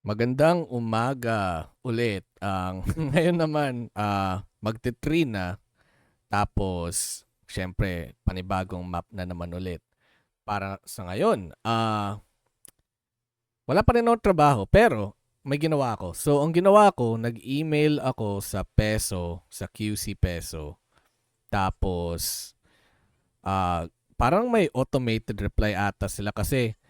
Magandang umaga ulit. Ang ngayon naman, magte-3 na tapos siyempre panibagong map na naman ulit. Para sa ngayon, wala pa rin akong trabaho pero may ginawa ako. So, ang ginawa ko, nag-email ako sa Peso, sa QC Peso. Tapos, parang may automated reply ata sila kasi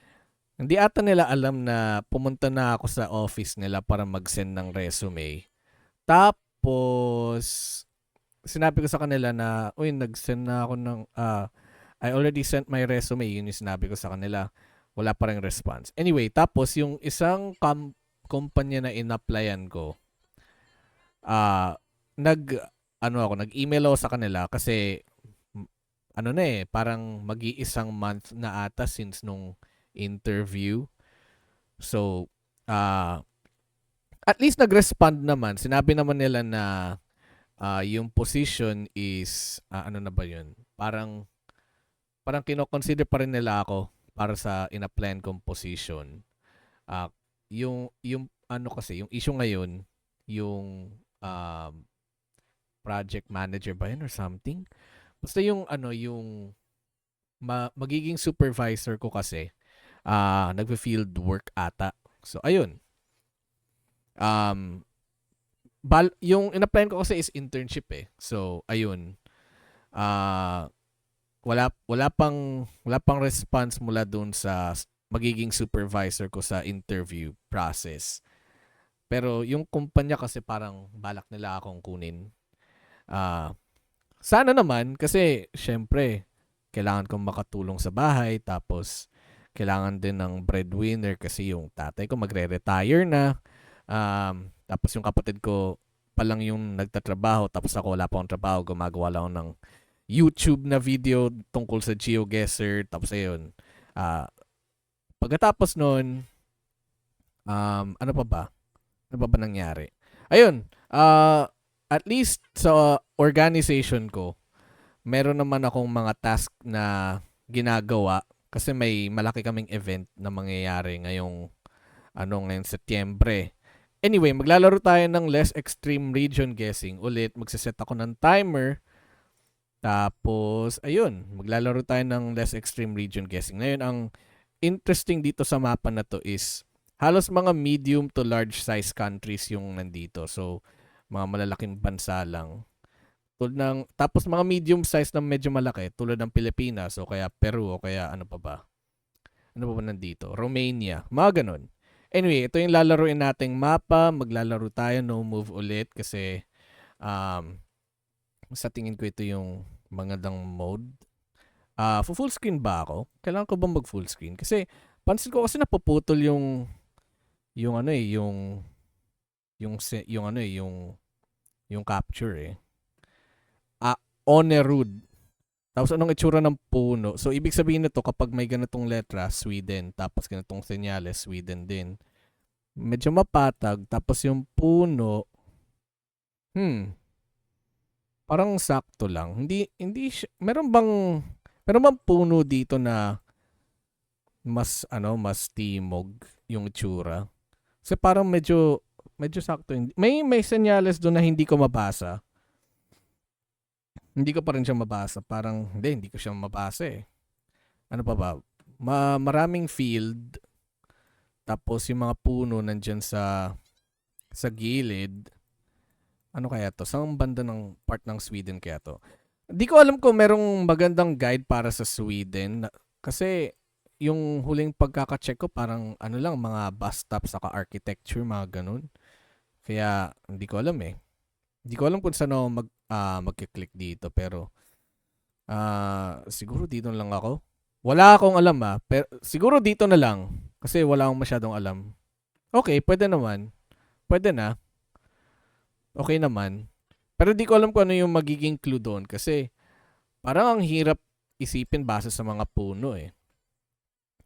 hindi ata nila alam na pumunta na ako sa office nila para mag-send ng resume. Tapos, sinabi ko sa kanila na, uy, nag-send na ako ng, I already sent my resume. Yun yung sinabi ko sa kanila. Wala pa rin response. Anyway, tapos yung isang kumpanya na in-applyan ko, ah, nag, nag-email ako sa kanila kasi, ano na parang mag-iisang month na ata since nung interview. So, ah, at least nag-respond naman. Sinabi naman nila na yung position is, ano na ba yun? Parang kino-consider pa rin nila ako para sa in-applyan kong position. Ah, yung ano kasi, yung issue ngayon, yung project manager ba yun or something? Basta yung ano, yung magiging supervisor ko kasi, nagfi-field work ata. So, ayun. Um, yung in-applyan ko kasi is internship eh. So, ayun. Ah, wala pang response mula dun sa magiging supervisor ko sa interview process. Pero yung kumpanya kasi parang balak nila akong kunin. Ah, sana naman kasi syempre kailangan kong makatulong sa bahay tapos kailangan din ng breadwinner kasi yung tatay ko magre-retire na. Tapos yung kapatid ko pa lang yung nagtatrabaho tapos ako wala pa akong trabaho, gumagawa lang ako ng YouTube na video tungkol sa GeoGuessr. Tapos ayun, ah, pagkatapos nun, ano pa ba? Ano pa ba nangyari? Ayun, at least sa organization ko, meron naman akong mga task na ginagawa kasi may malaki kaming event na mangyayari ngayong Setyembre. Anyway, maglalaro tayo ng less extreme region guessing ulit. Magsiset ako ng timer. Tapos, ayun, maglalaro tayo ng less extreme region guessing. Ngayon, ang interesting dito sa mapa na to is halos mga medium to large size countries yung nandito. So, mga malalaking bansa lang. Tapos mga medium size na medyo malaki tulad ng Pilipinas o kaya Peru o kaya ano pa ba? Ano pa ba nandito? Romania. Mga ganun. Anyway, ito yung lalaruin nating mapa. Maglalaro tayo no move ulit kasi um, sa tingin ko ito yung magandang mode. Full screen ba ako? Kailangan ko ba mag full screen? Kasi pansin ko kasi napuputol yung ano eh, yung ano eh, yung capture eh. Onerud. Tapos anong itsura ng puno? So ibig sabihin nito kapag may ganitong letra, Sweden, tapos ganitong senyales, Sweden din. Medyo mapatag, tapos yung puno, parang sakto lang. Meron bang puno dito na mas timog yung itsura? Kasi parang medyo sakto. May senyales doon na hindi ko mabasa. Hindi ko pa rin siya mabasa. Parang hindi ko siya mabasa eh. Ano pa ba? Maraming field. Tapos yung mga puno nandyan sa gilid. Ano kaya to? Saan banda ng part ng Sweden kaya to? Hindi ko alam kung merong magandang guide para sa Sweden. Kasi yung huling pagkakacheck ko parang ano lang, mga bus stop saka architecture, mga ganun. Kaya hindi ko alam eh. Hindi ko alam kung saan ako magkiklik dito pero siguro dito na lang ako. Wala akong alam pero siguro dito na lang kasi wala akong masyadong alam. Okay, pwede naman. Pwede na. Okay naman. Pero di ko alam kung ano yung magiging clue doon kasi parang ang hirap isipin base sa mga puno eh.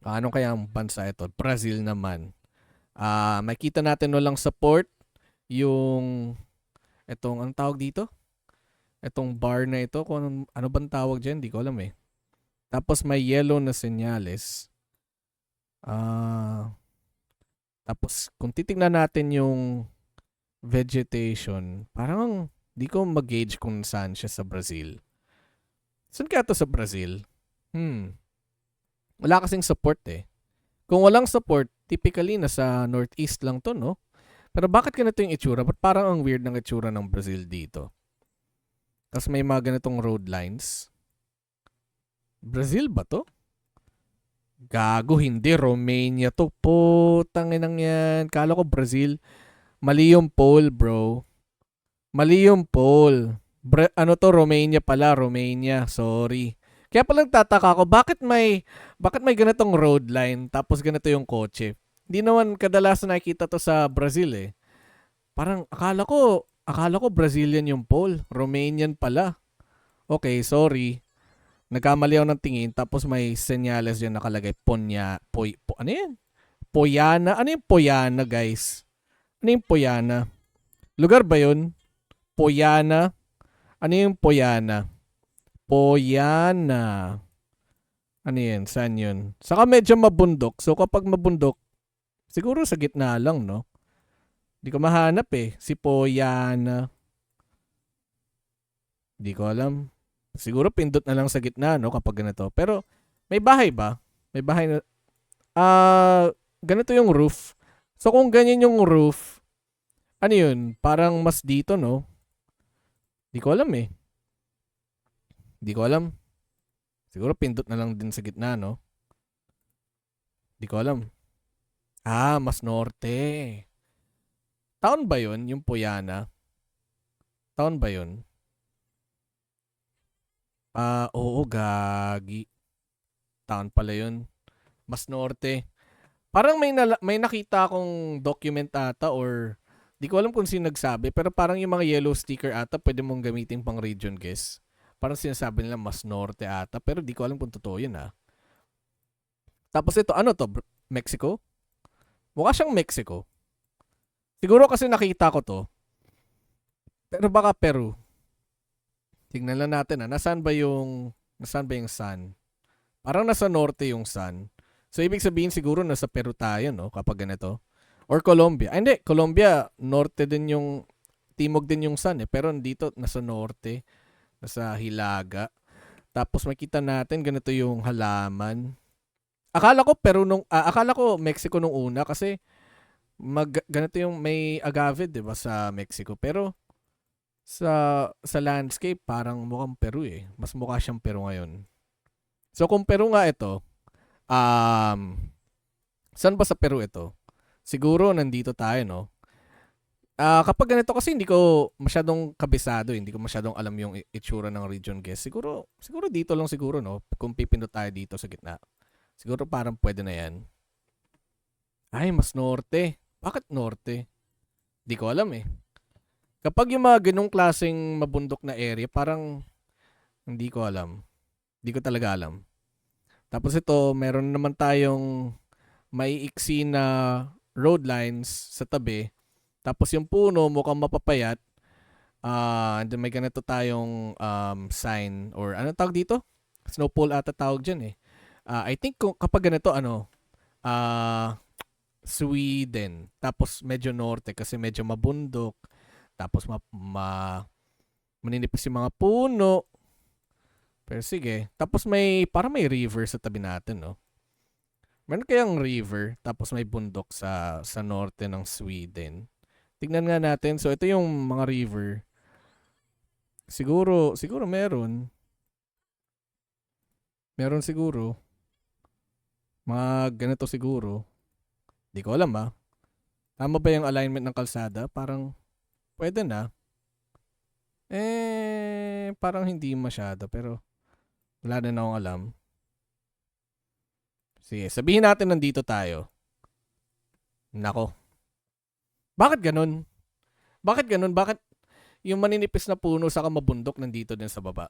Ano kaya ang bansa ito? Brazil naman. Makita natin walang support yung anong tawag dito? Itong bar na ito, kung ano bang tawag dyan, di ko alam eh. Tapos may yellow na senyales. Tapos kung titignan natin yung vegetation, parang di ko mag-gauge kung saan siya sa Brazil. Saan kaya to sa Brazil? Wala kasing support eh. Kung walang support, typically nasa northeast lang to, no? Pero bakit ganito yung itsura? Ba't parang ang weird ng itsura ng Brazil dito? Tapos may mga ganitong road lines. Brazil ba to? Gago, hindi. Romania to. Putang inang yan. Kala ko Brazil. Mali yung pole, bro. Mali yung pole. Ano to? Romania pala. Romania. Sorry. Kaya pala nagtataka ako, bakit may ganitong road line tapos ganito yung kotse? Hindi naman kadalasan nakikita to sa Brazil eh. Parang akala ko Brazilian yung pole. Romanian pala. Okay, sorry. Nagkamali ako ng tingin tapos may senyales dyan nakalagay ano yan? Poyana. Ano yung Poyana, guys? Ano yung Poyana? Lugar ba yun? Poyana. Ano yung Poyana? Poyana. Ano yan? Saan yun? Saka medyo mabundok. So kapag mabundok, siguro sa gitna lang, no? Di ko mahanap eh. Si Poyana. Di ko alam. Siguro pindot na lang sa gitna, no? Kapag ganito. Pero may bahay ba? May bahay na... ganito yung roof. So kung ganyan yung roof, ano yun? Parang mas dito, no? Di ko alam eh. Di ko alam. Siguro pindot na lang din sa gitna, no? Di ko alam. Mas norte. Taon ba yun, yung Poyana? Taon ba yun? Oo, gagi. Taon pala yun. Mas norte. Parang may nakita akong document ata or di ko alam kung sino nagsabi, pero parang yung mga yellow sticker ata pwede mong gamitin pang region guess. Parang sinasabi nila mas norte ata, pero di ko alam kung totoo yun ah. Tapos ito, ano to? Mexico? Mukha siyang Mexico. Siguro kasi nakita ko to. Pero baka Peru. Tingnan lang natin ah. Nasaan ba yung sun? Parang nasa norte yung sun. So ibig sabihin siguro nasa Peru tayo, no? Kapag ganito. Or Colombia. Hindi, Colombia, norte din yung, timog din yung sun eh. Pero dito, nasa norte. Nasa Hilaga. Tapos makita natin, ganito yung halaman. Akala ko Mexico nung una kasi ganito yung may agave, 'di ba, sa Mexico. Pero sa landscape parang mukhang Peru eh. Mas mukha siyang Peru ngayon. So kung Peru nga ito, saan ba sa Peru ito? Siguro nandito tayo, no? Kapag ganito kasi hindi ko masyadong kabisado, hindi ko masyadong alam yung itsura ng region guess. Siguro dito lang siguro, no? Kung pipindot tayo dito sa gitna. Siguro parang pwede na yan. Ay, mas norte. Bakit norte? Di ko alam eh. Kapag yung mga ganong klaseng mabundok na area, parang hindi ko alam. Hindi ko talaga alam. Tapos ito, meron naman tayong maiiksi na road lines sa tabi. Tapos yung puno mukhang mapapayat. And then may ganito tayong sign or ano tawag dito? Snowpole ata tawag dyan eh. I think kapag ganito, Sweden. Tapos medyo norte kasi medyo mabundok. Tapos maninipis yung mga puno. Pero sige. Tapos parang may river sa tabi natin, no? Meron kayang river, tapos may bundok sa norte ng Sweden. Tignan nga natin. So ito yung mga river. Siguro meron. Meron siguro. Mga ganito siguro. Di ko alam ah. Tama ba yung alignment ng kalsada? Parang pwede na. Parang hindi masyado pero wala din akong alam. Sige, sabihin natin nandito tayo. Nako. Bakit ganun? Bakit yung maninipis na puno sa mabundok nandito din sa baba?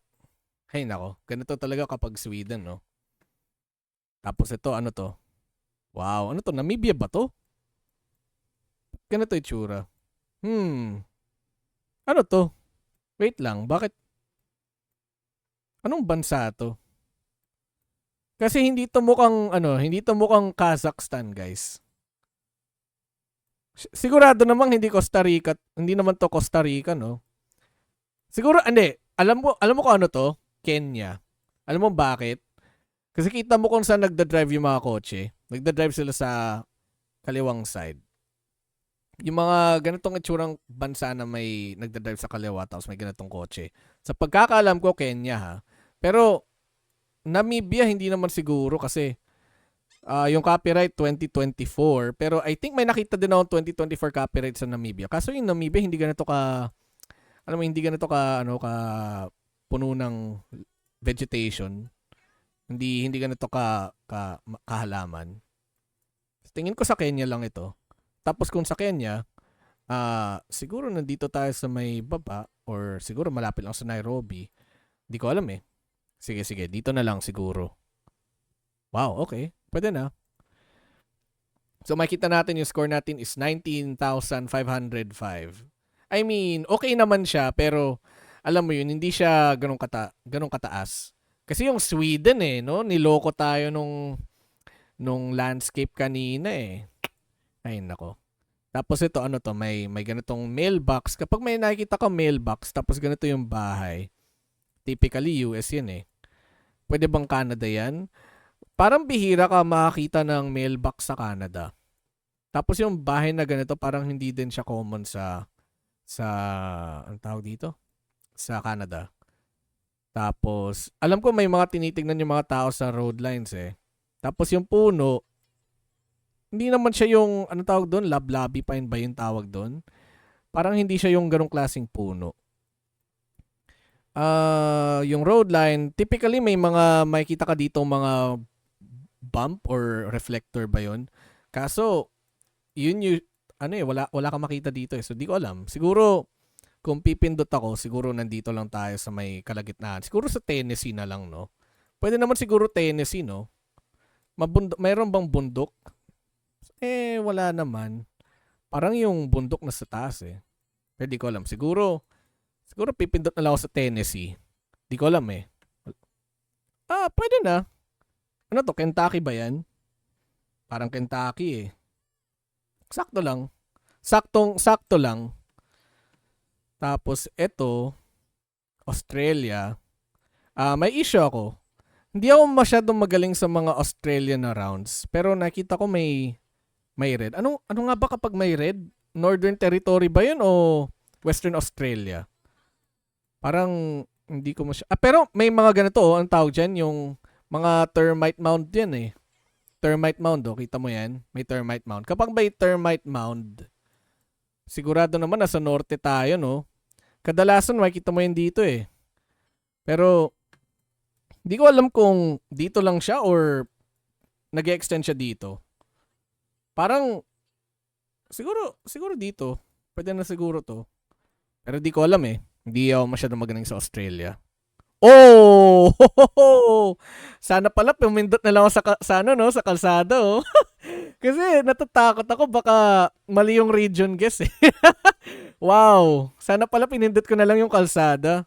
Hay nako, ganito talaga kapag Sweden, no? Tapos ito, ano to? Wow, ano to? Namibia ba to? Ganito itsura. Ano to? Wait lang, bakit? Anong bansa to? Kasi hindi to mukhang Kazakhstan, guys. Sigurado namang hindi Costa Rica, hindi naman to Costa Rica, no? Siguro, hindi. Alam mo kung ano to? Kenya. Alam mo bakit? Kasi kita mo kung saan nagda-drive yung mga kotse. Nagda-drive sila sa kaliwang side. Yung mga ganitong itsurang bansa na may nagda-drive sa kaliwa tapos may ganitong kotse. Sa pagkakaalam ko, Kenya ha. Pero Namibia hindi naman siguro kasi yung copyright 2024. Pero I think may nakita din ako 2024 copyright sa Namibia. Kaso yung Namibia hindi ganito ka, alam mo, hindi ganito ka, ka puno ng vegetation. Hindi ganito kahalaman. Tingin ko sa Kenya lang ito. Tapos kung sa Kenya, siguro nandito tayo sa may baba or siguro malapit lang sa Nairobi. Hindi ko alam eh. Sige, dito na lang siguro. Wow, okay. Pwede na. So makita natin yung score natin is 19,505. I mean, okay naman siya pero alam mo yun, hindi siya ganun kataas. Kasi yung Sweden no? Niloko tayo nung landscape kanina eh. Ay nako. Tapos ito ano to, may ganitong mailbox. Kapag may nakikita ka mailbox tapos ganito yung bahay, typically US yan eh. Pwede bang Canada yan? Parang bihira ka makakita ng mailbox sa Canada. Tapos yung bahay na ganito parang hindi din siya common sa ang tawag dito? Sa Canada. Tapos alam ko may mga tinitingnan yung mga tao sa road lines eh. Tapos yung puno, hindi naman siya yung, ano tawag doon? Lablabi pine ba yung tawag doon? Parang hindi siya yung ganong klaseng puno. Yung road line, typically may mga makikita ka dito mga bump or reflector ba yun? Kaso, yun yung, wala ka makita dito eh. So, di ko alam. Siguro, kung pipindot ako, siguro nandito lang tayo sa may kalagitnaan. Siguro sa Tennessee na lang, no? Pwede naman siguro Tennessee, no? Mayroon bang bundok? Wala naman. Parang yung bundok na sa taas eh. Pero di ko alam. Siguro pipindot na lang ako sa Tennessee. Di ko alam eh. Pwede na. Ano to? Kentucky ba yan? Parang Kentucky eh. Sakto lang. Sakto lang. Tapos eto, Australia. May issue ako. Hindi ako masyadong magaling sa mga Australian na rounds. Pero nakita ko may red. Ano nga ba kapag may red? Northern Territory ba yun o Western Australia? Parang hindi ko pero may mga ganito ang tawag dyan, yung mga termite mound yan eh. Termite mound kita mo yan? May termite mound. Kapag may termite mound, sigurado naman nasa norte tayo, no? Kadalasan makikita mo yan dito eh. Pero hindi ko alam kung dito lang siya or nag-extend siya dito. Parang siguro dito. Pwede na siguro to. Pero di ko alam eh. Hindi ako masyadong magaling sa Australia. Oh! Sana pala pumindot na lang ako sa kalsada oh. Kasi natatakot ako baka mali yung region guess eh. Wow. Sana pala pinindot ko na lang yung kalsada.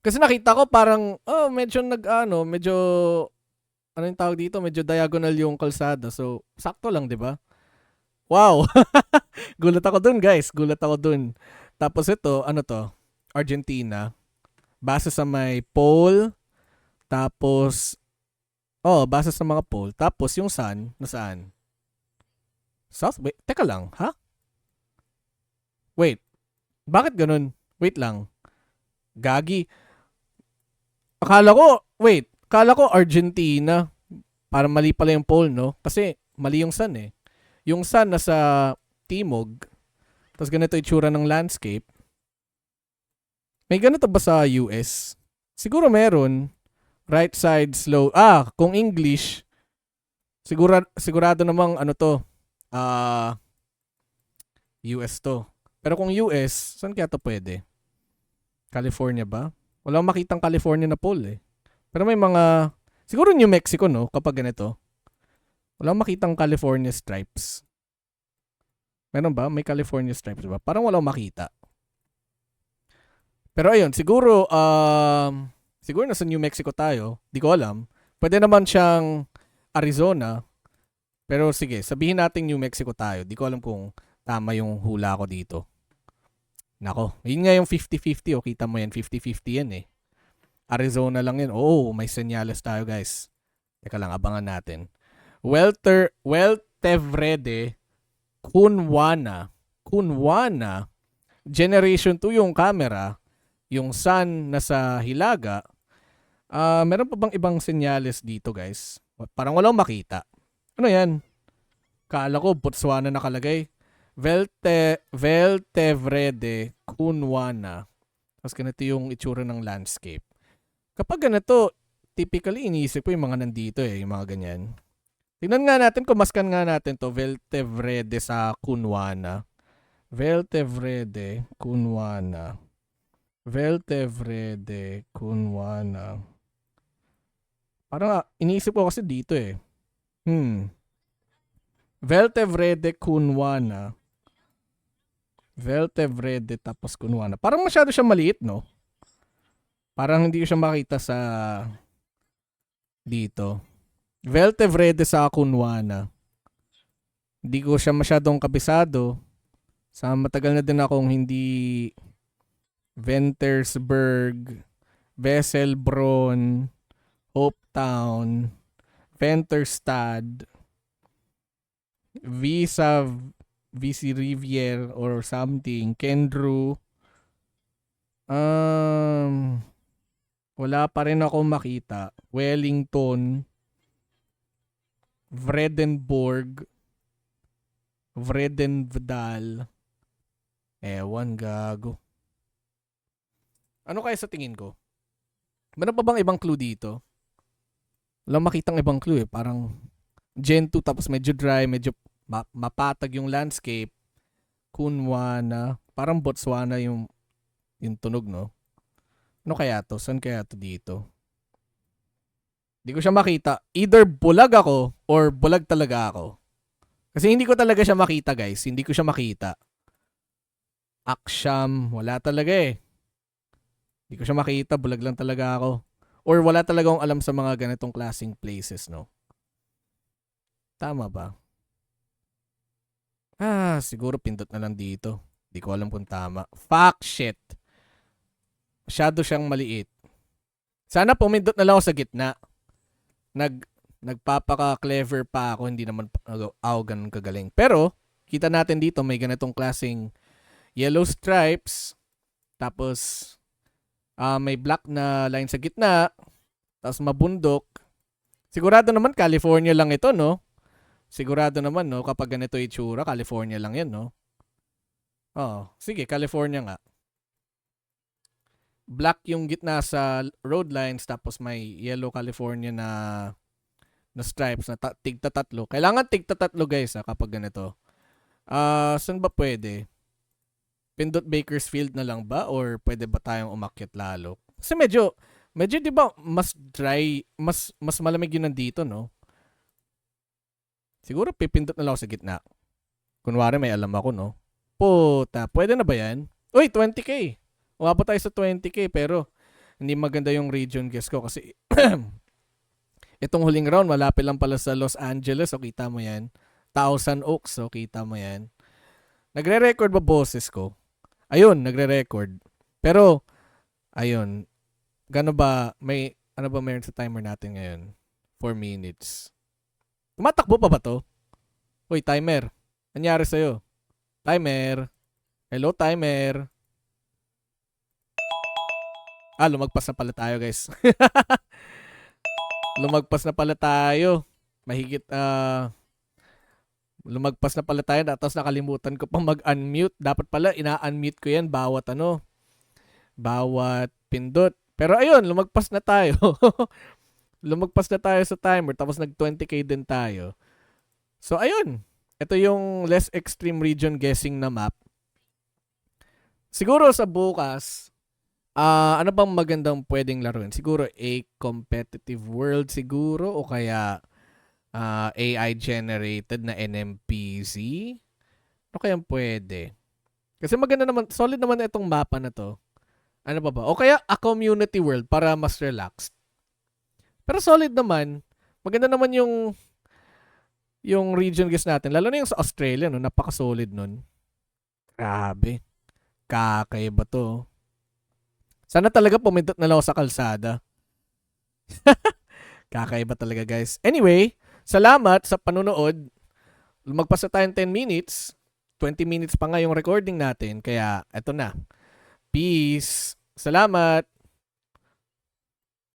Kasi nakita ko parang medyo ano yung tawag dito? Medyo diagonal yung kalsada. So, sakto lang, 'di ba? Wow. Gulat ako dun, guys. Tapos ito, ano to? Argentina. Base sa may pole. Tapos, base sa mga pole. Tapos yung sun, nasaan? South? Wait, teka lang, ha? Wait. Bakit ganun? Wait lang. Gagi. Akala ko Argentina. Para mali pala yung pole, no? Kasi mali yung sun eh. Yung sun nasa timog. Tapos ganito itsura ng landscape. May ganito ba sa US? Siguro meron. Right side slow. Kung English, sigurado namang ano to. US to. Pero kung US, saan kaya to pwede? California ba? Wala akong makitang California na pole eh. Pero may mga, siguro New Mexico no, kapag ganito. Wala akong makitang California stripes. Meron ba? May California stripes ba? Parang wala akong makita. Pero ayun, siguro nasa New Mexico tayo. Di ko alam. Pwede naman siyang Arizona. Pero sige, sabihin natin New Mexico tayo. Di ko alam kung tama yung hula ko dito. Nako, yun nga yung 50-50. O, kita mo yan, 50-50 yan eh. Arizona lang yan. Oo, may senyales tayo guys. Teka lang, abangan natin. Weltevrede Kunwana. Kunwana. Generation 2 yung camera. Yung sun nasa Hilaga. Meron pa bang ibang senyales dito guys? Parang walang makita. Ano yan? Kala ko Botswana nakalagay. Weltevrede Kunwana. Tapos ganito yung itsura ng landscape. Kapag ganito, typically iniisip ko yung mga nandito eh, yung mga ganyan. Tingnan nga natin, kumaskan nga natin to, Weltevrede sa Kunwana. Weltevrede Kunwana. Weltevrede Kunwana. Parang iniisip ko kasi dito eh. Weltevrede Kunwana. Weltevrede tapos Kunwana. Parang masyado siya maliit, no? Parang hindi ko siya makita sa dito. Weltevrede sa Kunwana. Hindi ko siya masyadong kabisado. Sa matagal na din akong hindi Ventersburg, Wesselbron, Hopetown, Venterstad, VC Rivier or something, Kendrew. Wala pa rin ako makita. Wellington, Vredenburg, Vredenvdal. Ewan, gago. Ano kaya sa tingin ko? Meron pa bang ibang clue dito? Wala makitang ibang clue eh. Parang Gen 2 tapos medyo dry, medyo mapatag yung landscape. Kunwana. Parang Botswana yung tunog, no? Ano kaya to? Saan kaya to dito? Hindi ko siya makita. Either bulag ako or bulag talaga ako. Kasi hindi ko talaga siya makita, guys. Hindi ko siya makita. Aksham. Wala talaga eh. Hindi ko siya makita. Bulag lang talaga ako. Or wala talaga akong alam sa mga ganitong klaseng places, no? Tama ba? Siguro pindot na lang dito. Hindi ko alam kung tama. Fuck shit. Masyado siyang maliit. Sana pumindot na lang ako sa gitna. Nagpapaka-clever pa ako. Hindi naman ako ganun kagaling. Pero, kita natin dito may ganitong klaseng yellow stripes. Tapos, may black na line sa gitna. Tapos mabundok. Sigurado naman California lang ito, no? Sigurado naman, no? Kapag ganito itsura, California lang yan, no? Sige, California nga. Black yung gitna sa road lines tapos may yellow California na stripes na tigta-tatlo. Kailangan tigta-tatlo guys kapag ganito. Saan ba pwede? Pindot Bakersfield na lang ba or pwede ba tayong umakyat lalo? Kasi medyo 'di ba mas dry, mas malamig yun nandito, no? Siguro pipindot na lang ako sa gitna. Kunwari may alam ako, no? Puta, pwede na ba yan? Uy, 20k. Umabot tayo sa 20k pero hindi maganda yung region guess ko kasi itong huling round malapit lang pala sa Los Angeles. So kita mo yan. Thousand Oaks. So kita mo yan. Nagre-record ba boses ko? Ayun, nagre-record. Pero, ayun. Gano ba, ano ba meron sa timer natin ngayon? 4 minutes. Tumatakbo pa ba to? Uy, timer. Nangyari sa'yo? Timer. Hello, timer. Lumagpas na pala tayo, guys. Lumagpas na pala tayo. Mahigit, lumagpas na pala tayo. Tapos nakalimutan ko pang mag-unmute. Dapat pala, ina-unmute ko yan bawat pindot. Pero ayun, lumagpas na tayo. Lumagpas na tayo sa timer. Tapos nag-20k din tayo. So, ayun. Ito yung less extreme region guessing na map. Siguro sa bukas, ano bang magandang pwedeng laruin? Siguro a competitive world siguro o kaya AI generated na NMPZ? Ano kaya pwede? Kasi maganda naman, solid naman itong mapa na to. Ano ba ba? O kaya a community world para mas relaxed. Pero solid naman. Maganda naman yung yung region guest natin, lalo na yung sa Australia, no, napaka-solid nun. Grabe. Kakaiba to. Sana talaga pumindot na lang ako sa kalsada. Kakaiba talaga, guys. Anyway, salamat sa panunood. Lumagpas na tayong 10 minutes. 20 minutes pa nga yung recording natin. Kaya, eto na. Peace. Salamat.